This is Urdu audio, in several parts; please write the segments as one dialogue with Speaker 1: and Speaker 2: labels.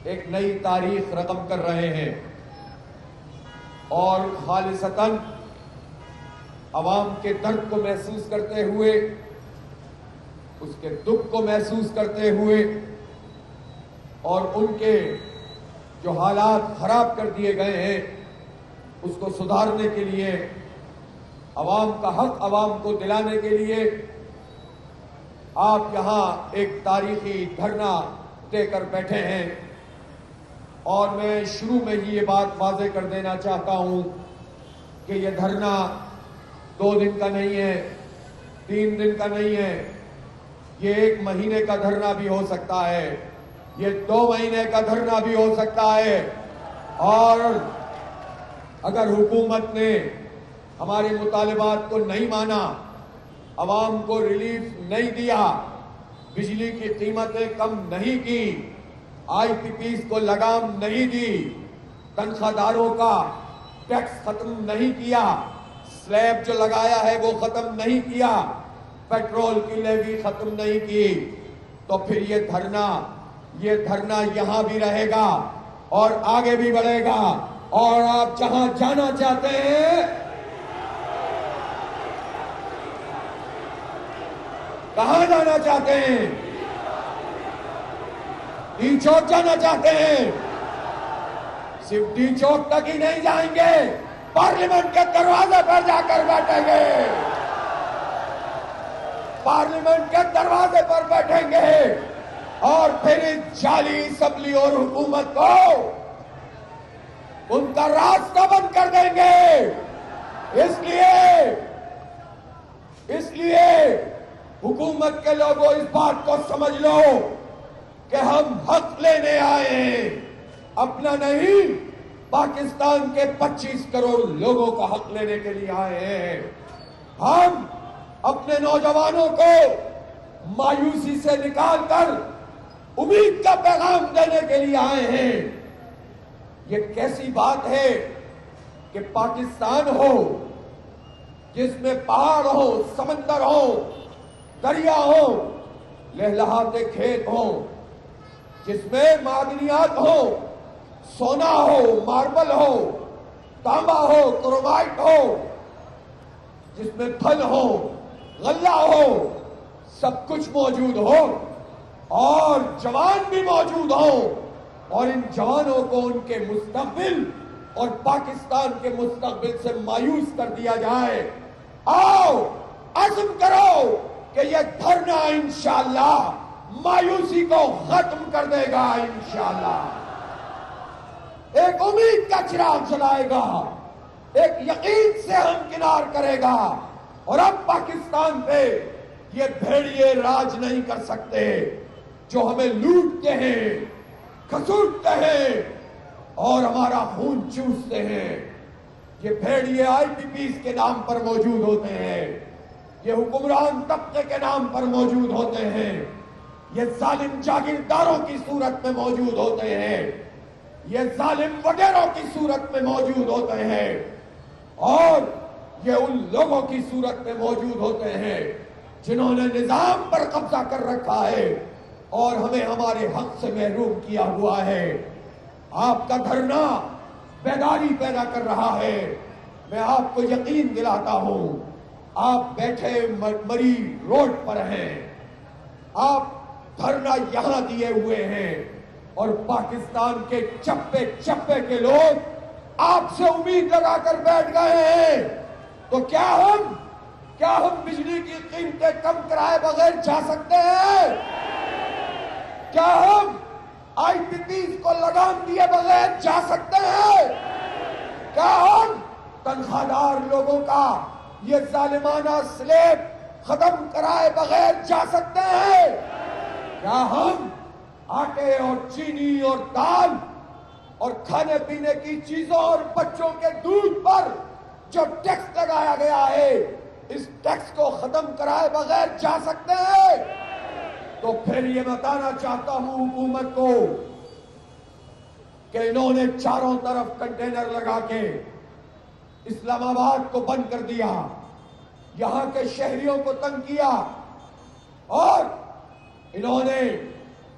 Speaker 1: ایک نئی تاریخ رقم کر رہے ہیں اور خالصتاً عوام کے درد کو محسوس کرتے ہوئے، اس کے دکھ کو محسوس کرتے ہوئے اور ان کے جو حالات خراب کر دیے گئے ہیں اس کو سدھارنے کے لیے، عوام کا حق عوام کو دلانے کے لیے آپ یہاں ایک تاریخی دھرنا دے کر بیٹھے ہیں۔ اور میں شروع میں ہی یہ بات واضح کر دینا چاہتا ہوں کہ یہ دھرنا 2 دن کا نہیں ہے، 3 دن کا نہیں ہے، یہ 1 مہینے کا دھرنا بھی ہو سکتا ہے، یہ 2 مہینے کا دھرنا بھی ہو سکتا ہے۔ اور اگر حکومت نے ہمارے مطالبات کو نہیں مانا، عوام کو ریلیف نہیں دیا، بجلی کی قیمتیں کم نہیں کی، آئی پی پیز کو لگام نہیں دی، تنخواہ داروں کا ٹیکس ختم نہیں کیا، سلیب جو لگایا ہے وہ ختم نہیں کیا، پیٹرول کی لیوی ختم نہیں کی، تو پھر یہ دھرنا یہاں بھی رہے گا اور آگے بھی بڑھے گا۔ اور آپ جہاں جانا چاہتے ہیں، کہاں جانا چاہتے ہیں؟ ڈی چوک جانا چاہتے ہیں؟ صرف ڈی چوک تک ہی نہیں جائیں گے، پارلیمنٹ کے دروازے پر جا کر بیٹھیں گے، پارلیمنٹ کے دروازے پر بیٹھیں گے اور پھر اس جعلی اسمبلی اور حکومت کو ان کا راستہ بند کر دیں گے۔ اس لیے حکومت کے لوگوں اس بات کو سمجھ لو کہ ہم حق لینے آئے ہیں، اپنا نہیں، پاکستان کے 25 کروڑ لوگوں کا حق لینے کے لیے آئے ہیں۔ ہم اپنے نوجوانوں کو مایوسی سے نکال کر امید کا پیغام دینے کے لیے آئے ہیں۔ یہ کیسی بات ہے کہ پاکستان ہو جس میں پہاڑ ہو، سمندر ہو، دریا ہو، لہلہاتے کھیت ہوں، جس میں معدنیات ہو، سونا ہو، ماربل ہو، تانبا ہو، کرومائٹ ہو، جس میں پھل ہو، غلہ ہو، سب کچھ موجود ہو اور جوان بھی موجود ہو، اور ان جوانوں کو ان کے مستقبل اور پاکستان کے مستقبل سے مایوس کر دیا جائے۔ آؤ عزم کرو کہ یہ دھرنا انشاءاللہ مایوسی کو ختم کر دے گا، انشاءاللہ ایک امید کا چراغ جلائے گا، ایک یقین سے ہمکنار کرے گا، اور اب پاکستان پہ یہ بھیڑیے راج نہیں کر سکتے جو ہمیں لوٹتے ہیں، کھسوٹتے ہیں اور ہمارا خون چوستے ہیں۔ یہ بھیڑیے آئی پی پیز کے نام پر موجود ہوتے ہیں، یہ حکمران طبقے کے نام پر موجود ہوتے ہیں، یہ ظالم جاگیرداروں کی صورت میں موجود ہوتے ہیں، یہ ظالم وڈیروں کی صورت میں موجود ہوتے ہیں، اور یہ ان لوگوں کی صورت میں موجود ہوتے ہیں جنہوں نے نظام پر قبضہ کر رکھا ہے اور ہمیں ہمارے حق سے محروم کیا ہوا ہے۔ آپ کا دھرنا بیداری پیدا کر رہا ہے۔ میں آپ کو یقین دلاتا ہوں، آپ بیٹھے مری روڈ پر ہیں، آپ دھرنا یہاں دیے ہوئے ہیں، اور پاکستان کے چپے چپے کے لوگ آپ سے امید لگا کر بیٹھ گئے ہیں۔ تو کیا ہم بجلی کی قیمتیں کم کرائے بغیر جا سکتے ہیں؟ کیا ہم آئی پی پیز کو لگام دیے بغیر جا سکتے ہیں؟ کیا ہم تنخواہ دار لوگوں کا یہ ظالمانہ سلیب ختم کرائے بغیر جا سکتے ہیں؟ کیا ہم آٹے اور چینی اور دال اور کھانے پینے کی چیزوں اور بچوں کے دودھ پر جو ٹیکس لگایا گیا ہے، اس ٹیکس کو ختم کرائے بغیر جا سکتے ہیں؟ تو پھر یہ بتانا چاہتا ہوں حکومت کو کہ انہوں نے چاروں طرف کنٹینر لگا کے اسلام آباد کو بند کر دیا، یہاں کے شہریوں کو تنگ کیا، اور انہوں نے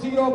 Speaker 1: 0